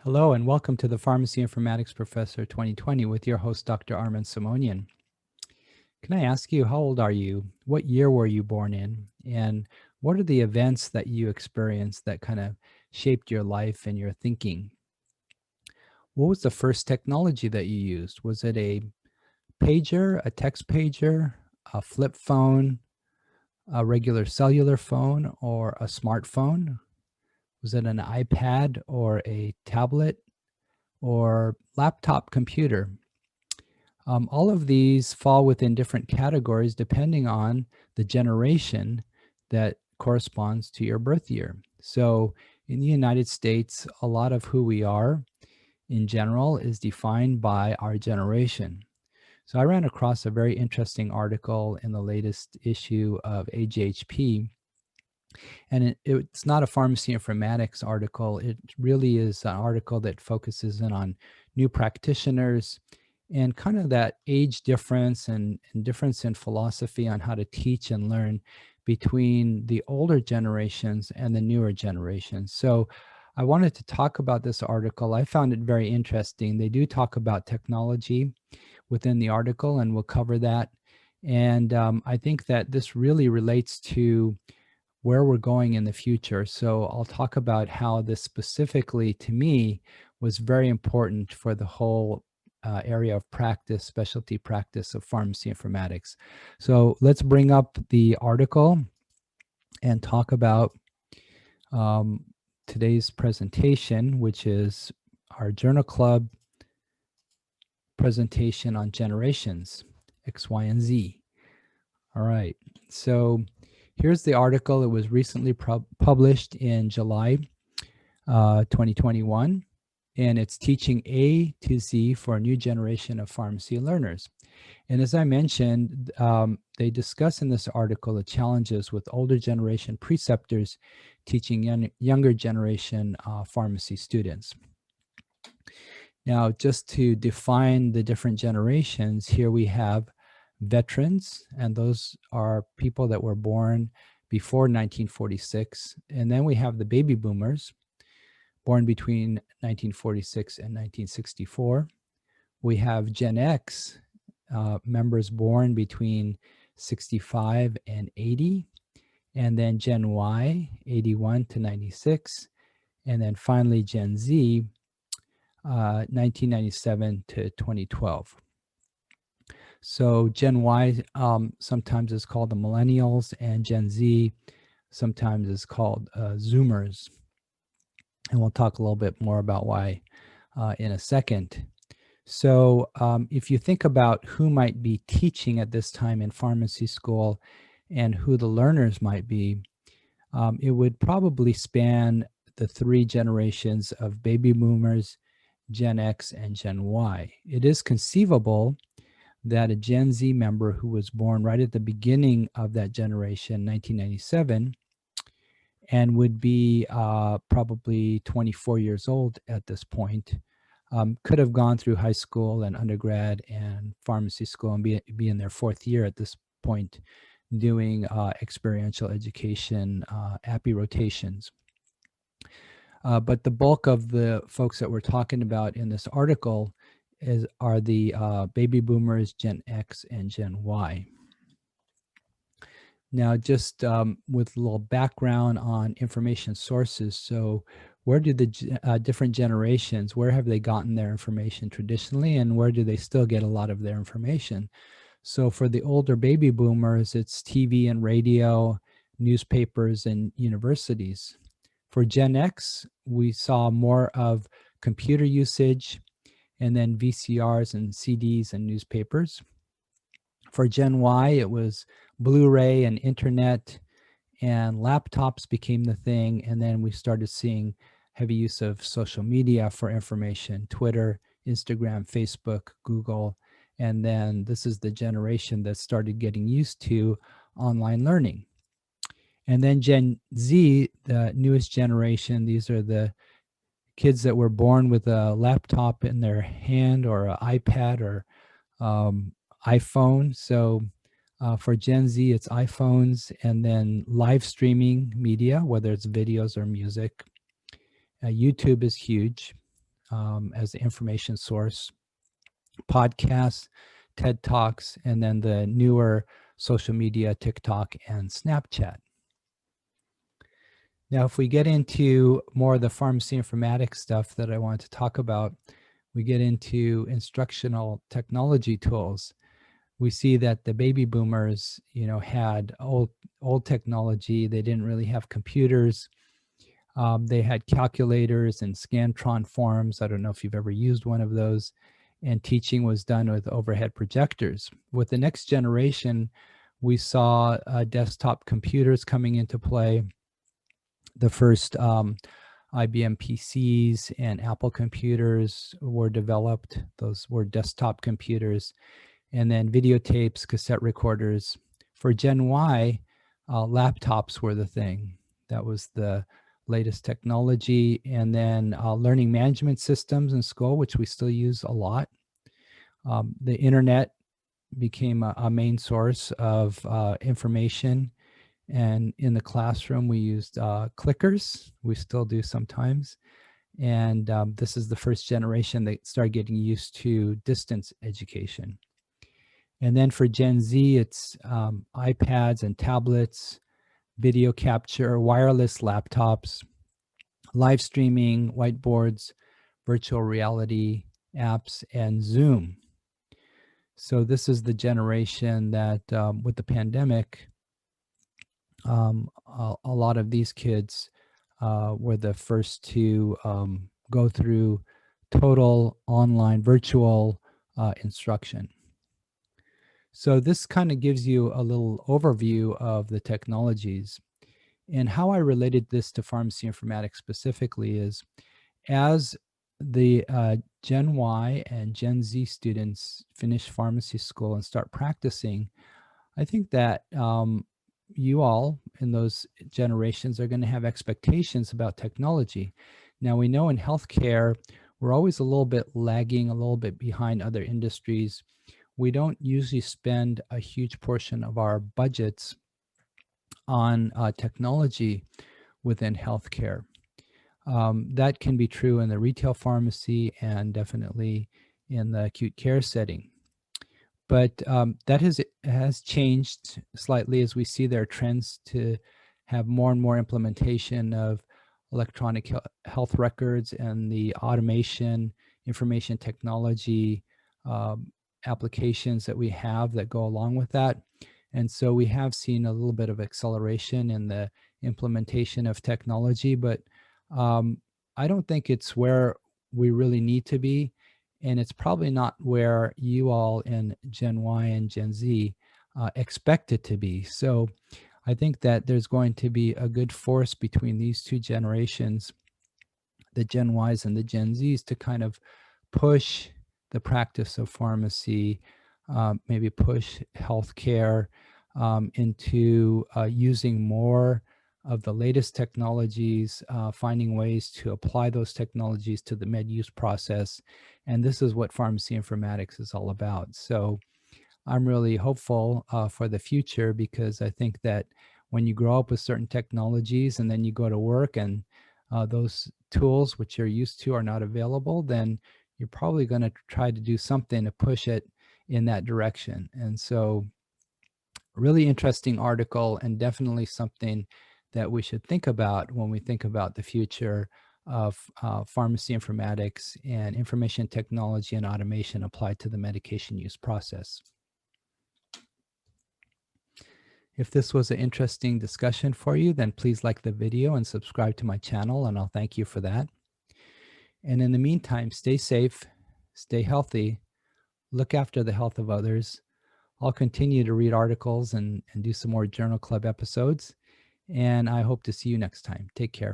Hello and welcome to the Pharmacy Informatics Professor 2020 with your host, Dr. Armin Simonian. Can I ask you, how old are you? What year were you born in? And what are the events that you experienced that kind of shaped your life and your thinking? What was the first technology that you used? Was it a pager, a text pager, a flip phone, a regular cellular phone, or a smartphone? Was it an iPad or a tablet or laptop computer? All of these fall within different categories depending on the generation that corresponds to your birth year. So in the United States, a lot of who we are in general is defined by our generation. So I ran across a very interesting article in the latest issue of AJHP, and it's not a pharmacy informatics article. It really is an article that focuses in on new practitioners and kind of that age difference and difference in philosophy on how to teach and learn between the older generations and the newer generations. So I wanted to talk about this article. I found it very interesting. They do talk about technology within the article, and we'll cover that. And I think that this really relates to where we're going in the future. So I'll talk about how this specifically to me was very important for the whole area of practice, specialty practice of pharmacy informatics. So let's bring up the article and talk about today's presentation, which is our Journal Club presentation on generations, X, Y, and Z. All right, so here's the article. It was recently published in July 2021, and it's teaching A to Z for a new generation of pharmacy learners. And as I mentioned, they discuss in this article the challenges with older generation preceptors teaching younger generation pharmacy students. Now, just to define the different generations, here we have veterans, and those are people that were born before 1946. And then we have the baby boomers, born between 1946 and 1964. We have Gen X, members born between 65 and 80. And then Gen Y, 81 to 96. And then finally Gen Z, 1997 to 2012. So Gen Y sometimes is called the millennials, and Gen Z sometimes is called Zoomers. And we'll talk a little bit more about why in a second. So if you think about who might be teaching at this time in pharmacy school and who the learners might be, it would probably span the three generations of baby boomers, Gen X, and Gen Y. It is conceivable that a Gen Z member who was born right at the beginning of that generation, 1997, and would be probably 24 years old at this point, could have gone through high school and undergrad and pharmacy school and be in their fourth year at this point doing experiential education, API rotations. But the bulk of the folks that we're talking about in this article are the baby boomers, Gen X, and Gen Y. Now, just with a little background on information sources. So where do the different generations, where have they gotten their information traditionally, and where do they still get a lot of their information? So for the older baby boomers, it's TV and radio, newspapers, and universities. For Gen X, we saw more of computer usage, and then VCRs and CDs and newspapers. For Gen Y, it was Blu-ray and internet, and laptops became the thing. And then we started seeing heavy use of social media for information, Twitter, Instagram, Facebook, Google. And then this is the generation that started getting used to online learning. And then Gen Z, the newest generation, these are the kids that were born with a laptop in their hand or an iPad or iPhone. So for Gen Z, it's iPhones, and then live streaming media, whether it's videos or music. YouTube is huge. as the information source, podcasts, TED Talks, and then the newer social media, TikTok and Snapchat. Now, if we get into more of the pharmacy informatics stuff that I want to talk about, we get into instructional technology tools. We see that the baby boomers, had old technology. They didn't really have computers. They had calculators and Scantron forms. I don't know if you've ever used one of those. And teaching was done with overhead projectors. With the next generation, we saw desktop computers coming into play. The first IBM PCs and Apple computers were developed. Those were desktop computers. And then videotapes, cassette recorders. For Gen Y, laptops were the thing. That was the latest technology. And then learning management systems in school, which we still use a lot. The internet became a main source of information. And in the classroom, we used clickers. We still do sometimes. And this is the first generation that started getting used to distance education. And then for Gen Z, it's iPads and tablets, video capture, wireless laptops, live streaming, whiteboards, virtual reality apps, and Zoom. So this is the generation that with the pandemic, a lot of these kids were the first to go through total online virtual instruction. So this kind of gives you a little overview of the technologies. And how I related this to pharmacy informatics specifically is as the Gen Y and Gen Z students finish pharmacy school and start practicing, I think that you all in those generations are going to have expectations about technology. Now, we know in healthcare, we're always a little bit lagging, a little bit behind other industries. We don't usually spend a huge portion of our budgets on technology within healthcare. That can be true in the retail pharmacy and definitely in the acute care setting. But that has changed slightly as we see there are trends to have more and more implementation of electronic health records and the automation, information technology applications that we have that go along with that. And so we have seen a little bit of acceleration in the implementation of technology, but I don't think it's where we really need to be. And it's probably not where you all in Gen Y and Gen Z expect it to be. So I think that there's going to be a good force between these two generations, the Gen Ys and the Gen Zs, to kind of push the practice of pharmacy, maybe push healthcare into using more of the latest technologies, finding ways to apply those technologies to the med use process. And this is what pharmacy informatics is all about. So I'm really hopeful for the future, because I think that when you grow up with certain technologies and then you go to work and those tools which you're used to are not available, then you're probably going to try to do something to push it in that direction. And so really interesting article, and definitely something that we should think about when we think about the future of pharmacy informatics and information technology and automation applied to the medication use process. If this was an interesting discussion for you, then please like the video and subscribe to my channel, and I'll thank you for that. And in the meantime, stay safe, stay healthy, look after the health of others. I'll continue to read articles and do some more Journal Club episodes, and I hope to see you next time. Take care.